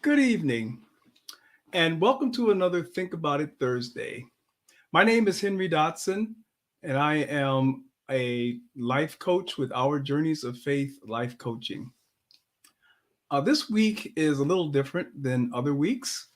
Good evening, and welcome to another Think About It Thursday. My name is Henry Dotson, and I am a life coach with Our Journeys of Faith Life Coaching. This week is a little different than other weeks.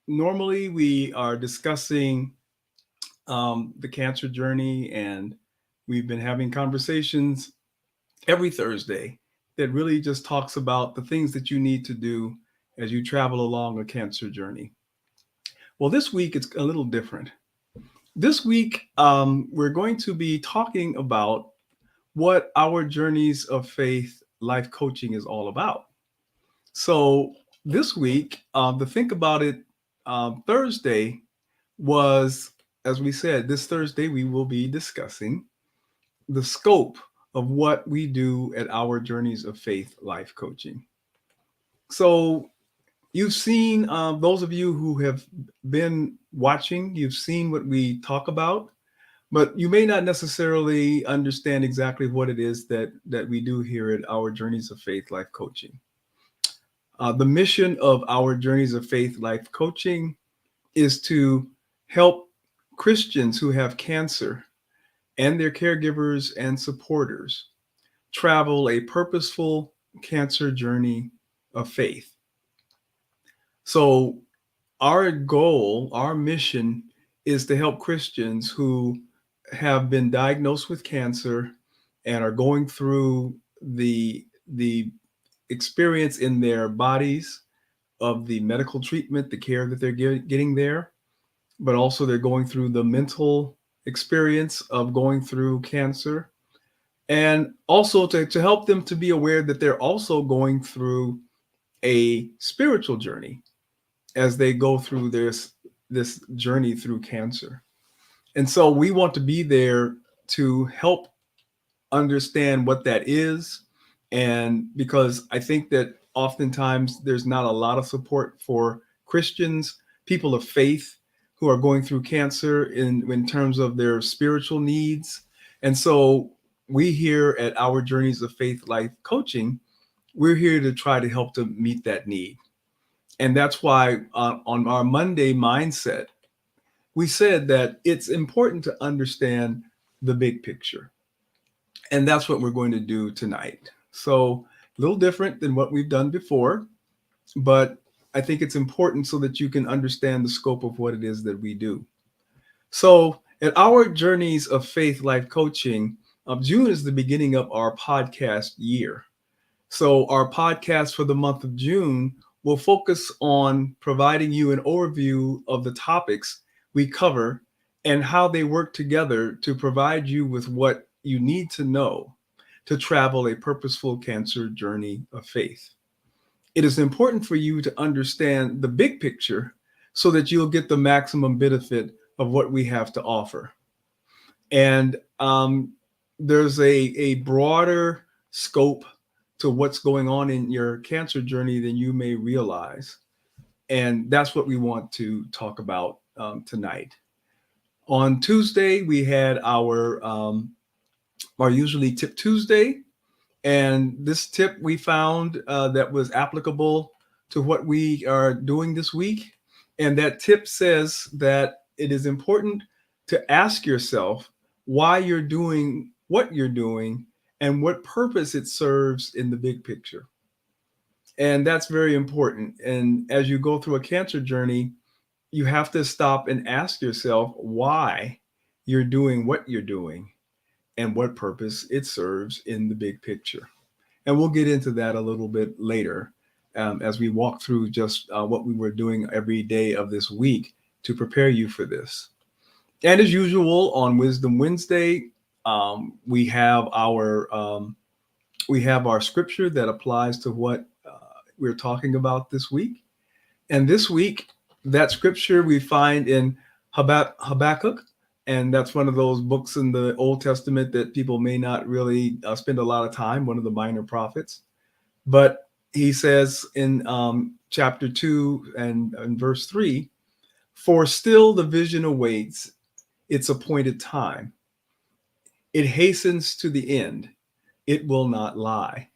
Normally, we are discussing the cancer journey, and we've been having conversations every Thursday that really just talks about the things that you need to do as you travel along a cancer journey. Well, this week it's a little different. This week, we're going to be talking about what Our Journeys of Faith Life Coaching is all about. So, this week, the Think About It Thursday was, as we said, this Thursday we will be discussing the scope of what we do at Our Journeys of Faith Life Coaching. So, you've seen, those of you who have been watching, you've seen what we talk about, but you may not necessarily understand exactly what it is that we do here at Our Journeys of Faith Life Coaching. The mission of Our Journeys of Faith Life Coaching is to help Christians who have cancer and their caregivers and supporters travel a purposeful cancer journey of faith. So our goal, our mission is to help Christians who have been diagnosed with cancer and are going through the experience in their bodies of the medical treatment, the care that they're getting there, but also they're going through the mental experience of going through cancer, and also to help them to be aware that they're also going through a spiritual journey as they go through this journey through cancer. And so we want to be there to help understand what that is. And because I think that oftentimes there's not a lot of support for Christians, people of faith who are going through cancer in terms of their spiritual needs. And so we here at Our Journeys of Faith Life Coaching, we're here to try to help to meet that need. And that's why on our Monday mindset, we said that it's important to understand the big picture. And that's what we're going to do tonight. So a little different than what we've done before, but I think it's important so that you can understand the scope of what it is that we do. So at Our Journeys of Faith Life Coaching, June is the beginning of our podcast year. So our podcast for the month of June will focus on providing you an overview of the topics we cover and how they work together to provide you with what you need to know to travel a purposeful cancer journey of faith. It is important for you to understand the big picture so that you'll get the maximum benefit of what we have to offer. And there's a broader scope to what's going on in your cancer journey than you may realize. And that's what we want to talk about tonight. On Tuesday, we had our usually Tip Tuesday. And this tip we found that was applicable to what we are doing this week. And that tip says that it is important to ask yourself why you're doing what you're doing and what purpose it serves in the big picture. And that's very important. And as you go through a cancer journey, you have to stop and ask yourself why you're doing what you're doing and what purpose it serves in the big picture. And we'll get into that a little bit later as we walk through just what we were doing every day of this week to prepare you for this. And as usual, on Wisdom Wednesday, we have our scripture that applies to what we're talking about this week. And this week, that scripture we find in Habakkuk. And that's one of those books in the Old Testament that people may not really spend a lot of time, one of the minor prophets. But he says in chapter 2 and verse 3, "For still the vision awaits its appointed time. It hastens to the end. It will not lie.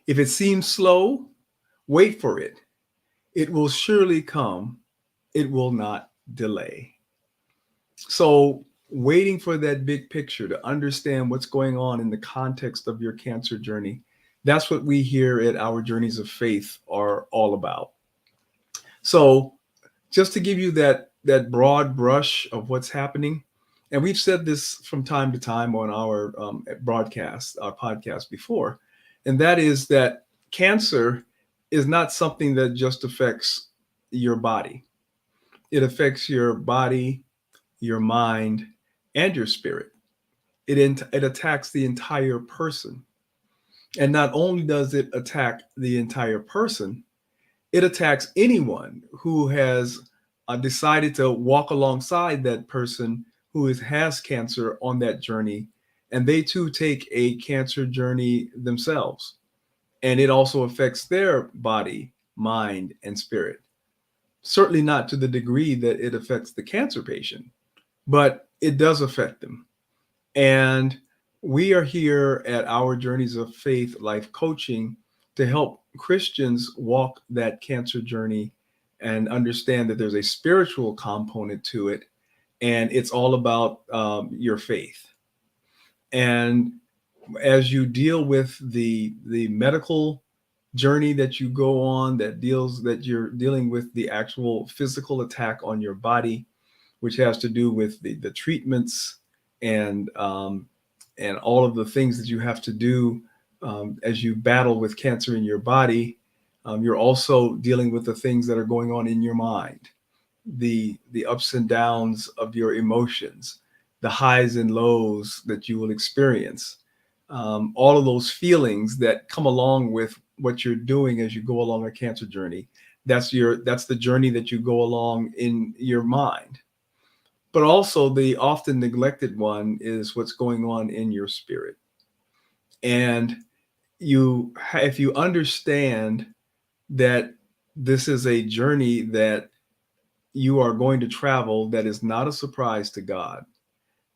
If it seems slow, wait for it. It will surely come. It will not delay. So, waiting for that big picture to understand what's going on in the context of your cancer journey, that's what we here at Our Journeys of Faith are all about. So, just to give you that broad brush of what's happening, and we've said this from time to time on our broadcast, our podcast before, and that is that cancer is not something that just affects your body. It affects your body, your mind, and your spirit. It attacks the entire person. And not only does it attack the entire person, it attacks anyone who has decided to walk alongside that person who has cancer on that journey. And they too take a cancer journey themselves. And it also affects their body, mind, and spirit. Certainly not to the degree that it affects the cancer patient, but it does affect them. And we are here at Our Journeys of Faith Life Coaching to help Christians walk that cancer journey and understand that there's a spiritual component to it. And it's all about your faith. And as you deal with the medical journey that you go on that you're dealing with the actual physical attack on your body, which has to do with the treatments and and all of the things that you have to do as you battle with cancer in your body. You're also dealing with the things that are going on in your mind, the ups and downs of your emotions, the highs and lows that you will experience, all of those feelings that come along with what you're doing as you go along a cancer journey. That's the journey that you go along in your mind. But also the often neglected one is what's going on in your spirit. And if you understand that this is a journey that you are going to travel, that is not a surprise to God,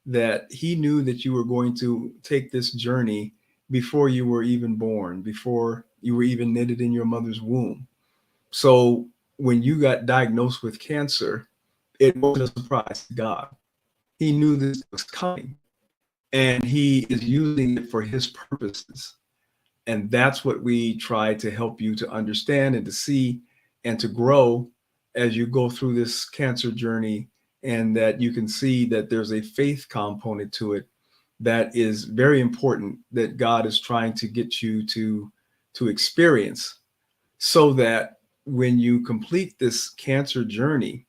that He knew that you were going to take this journey before you were even born, before you were even knitted in your mother's womb. So when you got diagnosed with cancer, it wasn't a surprise to God. He knew this was coming, and He is using it for His purposes. And that's what we try to help you to understand and to see and to grow as you go through this cancer journey, and that you can see that there's a faith component to it that is very important, that God is trying to get you to experience, so that when you complete this cancer journey,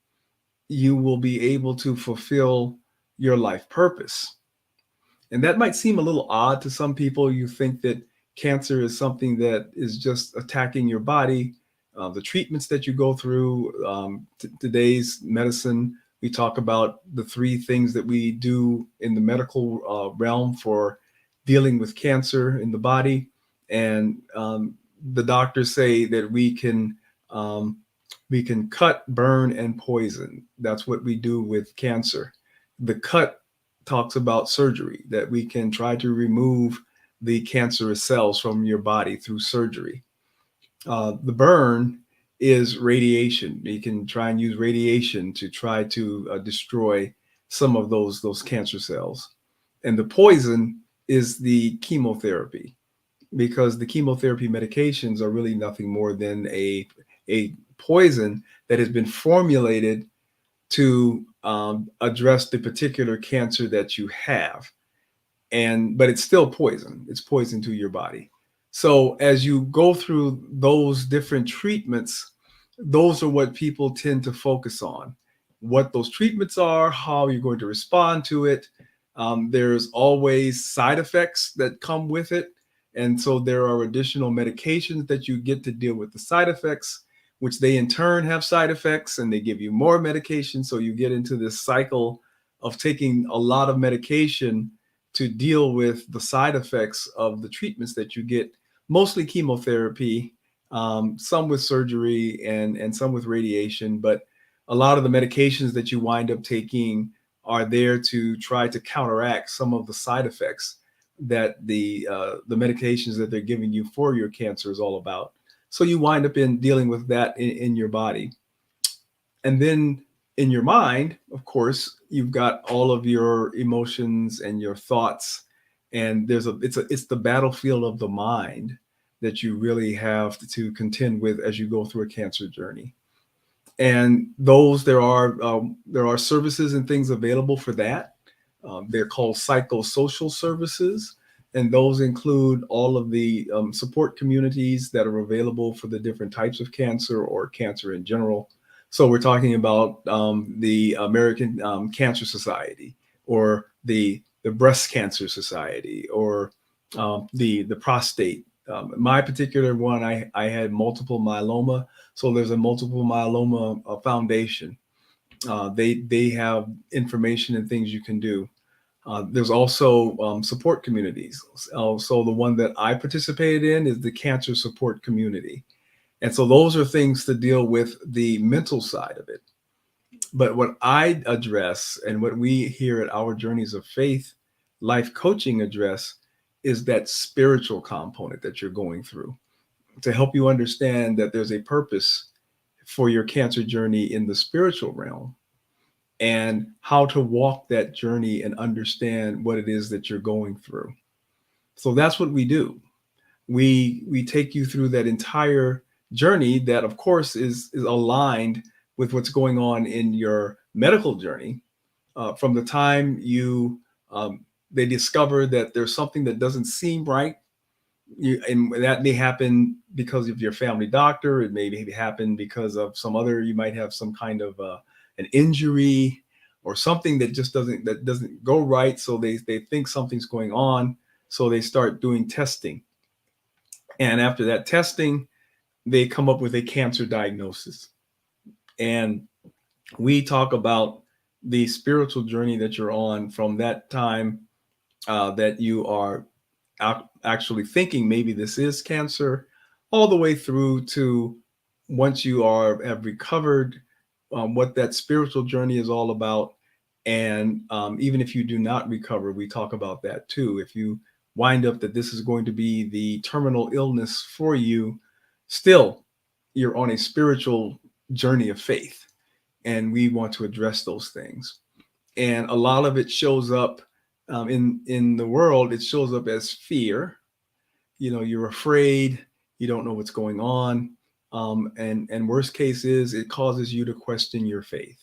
you will be able to fulfill your life purpose. And that might seem a little odd to some people. You think that cancer is something that is just attacking your body. The treatments that you go through, today's medicine, we talk about the three things that we do in the medical realm for dealing with cancer in the body. And the doctors say that we can cut, burn, and poison. That's what we do with cancer. The cut talks about surgery, that we can try to remove the cancerous cells from your body through surgery. The burn is radiation. You can try and use radiation to try to destroy some of those cancer cells. And the poison is the chemotherapy, because the chemotherapy medications are really nothing more than a poison that has been formulated to address the particular cancer that you have. But it's still poison. It's poison to your body. So as you go through those different treatments, those are what people tend to focus on. What those treatments are, how you're going to respond to it. There's always side effects that come with it. And so there are additional medications that you get to deal with the side effects, which they in turn have side effects, and they give you more medication. So you get into this cycle of taking a lot of medication to deal with the side effects of the treatments that you get, mostly chemotherapy, some with surgery and some with radiation. But a lot of the medications that you wind up taking are there to try to counteract some of the side effects that the medications that they're giving you for your cancer is all about. So you wind up in dealing with that in your body. And then in your mind, of course, you've got all of your emotions and your thoughts. And it's the battlefield of the mind that you really have to contend with as you go through a cancer journey. And those there are services and things available for that. They're called psychosocial services, and those include all of the support communities that are available for the different types of cancer or cancer in general. So we're talking about the American Cancer Society, or the Breast Cancer Society, or the prostate. My particular one, I had multiple myeloma, so there's a multiple myeloma foundation. They have information and things you can do. There's also support communities. So the one that I participated in is the cancer support community. And so those are things to deal with the mental side of it. But what I address and what we here at Our Journeys of Faith Life Coaching address is that spiritual component that you're going through, to help you understand that there's a purpose for your cancer journey in the spiritual realm, and how to walk that journey and understand what it is that you're going through. So that's what we do. We take you through that entire journey that of course is aligned with what's going on in your medical journey, from the time you they discover that there's something that doesn't seem right. And that may happen because of your family doctor. It may happen because of some other, you might have some kind of an injury or something that just doesn't go right. So they think something's going on. So they start doing testing. And after that testing, they come up with a cancer diagnosis. And we talk about the spiritual journey that you're on from that time, that you are actually thinking maybe this is cancer, all the way through to once you have recovered, what that spiritual journey is all about. And even if you do not recover, we talk about that too. If you wind up that this is going to be the terminal illness for you, still you're on a spiritual journey of faith, and we want to address those things. And a lot of it shows up in the world. It shows up as fear. You know, you're afraid, you don't know what's going on, and worst case is it causes you to question your faith.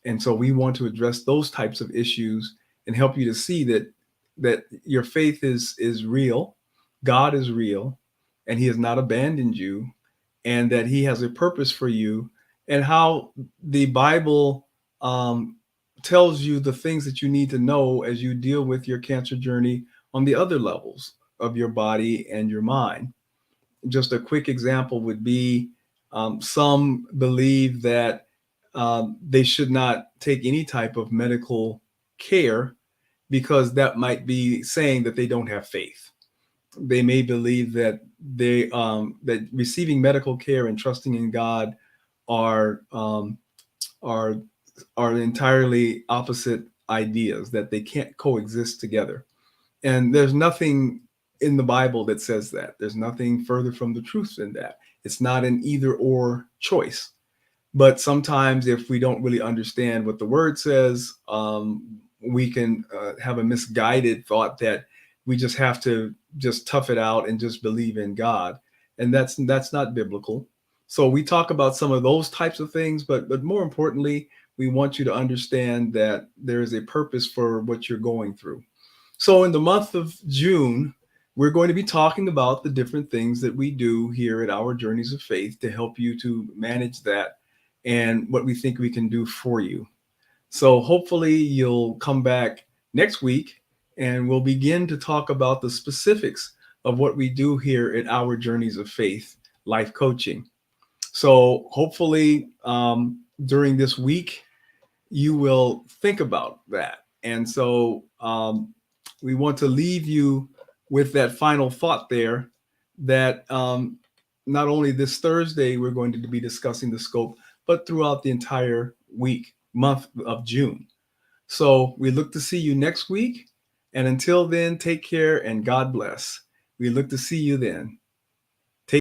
And so we want to address those types of issues and help you to see that your faith is real, God is real, and He has not abandoned you, and that He has a purpose for you, and how the Bible tells you the things that you need to know as you deal with your cancer journey on the other levels of your body and your mind. Just a quick example would be, some believe that they should not take any type of medical care because that might be saying that they don't have faith. They may believe that that receiving medical care and trusting in God are are are entirely opposite ideas, that they can't coexist together. And there's nothing in the Bible that says that. There's nothing further from the truth than that. It's not an either or choice. But sometimes, if we don't really understand what the word says, we can have a misguided thought that we just have to just tough it out and just believe in God. And that's not biblical. So we talk about some of those types of things, but more importantly, we want you to understand that there is a purpose for what you're going through. So in the month of June, we're going to be talking about the different things that we do here at Our Journeys of Faith to help you to manage that, and what we think we can do for you. So hopefully you'll come back next week and we'll begin to talk about the specifics of what we do here at Our Journeys of Faith Life Coaching. So hopefully during this week, you will think about that. And so we want to leave you with that final thought there, that not only this Thursday we're going to be discussing the scope, but throughout the entire month of June. So we look to see you next week. And until then, take care and God bless. We look to see you then.